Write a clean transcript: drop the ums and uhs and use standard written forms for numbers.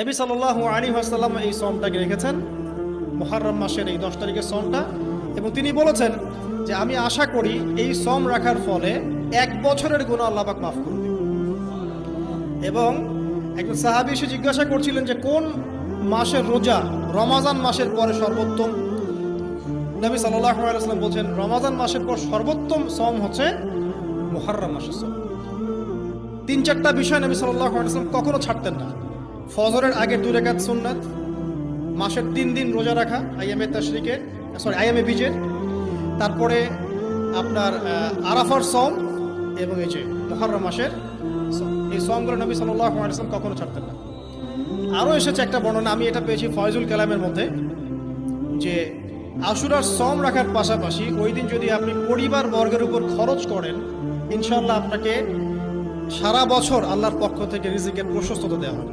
নবী সাল্লাল্লাহু আলাইহি ওয়াসাল্লাম এই সওমটাকে রেখেছেন, মুহররম মাসের এই 10 তারিখের সওমটা, এবং তিনি বলেছেন যে আমি আশা করি এই সওম রাখার ফলে 1 বছরের গুনাহ আল্লাহ পাক মাফ করে দিবেন। এবং একজন সাহাবী এসে জিজ্ঞাসা করছিলেন যে কোন মাসের রোজা রমাজান মাসের পরে সর্বোত্তম। নবী সাল্লাল্লাহু আলাইহি ওয়াসাল্লাম বলেন রমাজান মাসের পর সর্বোত্তম সওম হচ্ছে মুহররম মাসের সওম। 3-4টা বিষয় নবী সাল্লাল্লাহু আলাইহি ওয়াসাল্লাম কখনো ছাড়তেন না। ফজরের আগে 2 রাকাত সুন্নাত, মাসের 3 দিন রোজা রাখা আইয়ামে বীজের, তারপরে আপনার আরাফার সওম, এবং এই যে মুহররম মাসের সওম। এই সওমগুলো নবী সাল্লাল্লাহু আলাইহি ওয়াসাল্লাম কখনো ছাড়তেন না। আরও এসেছে একটা বর্ণনা, আমি এটা পেয়েছি ফয়জুল কালামের মধ্যে, যে আশুরার সওম রাখার পাশাপাশি ওই দিন যদি আপনি পরিবার বর্গের উপর খরচ করেন, ইনশাআল্লাহ আপনাকে সারা বছর আল্লাহর পক্ষ থেকে রিজিকের প্রশস্ততা দেওয়া হবে।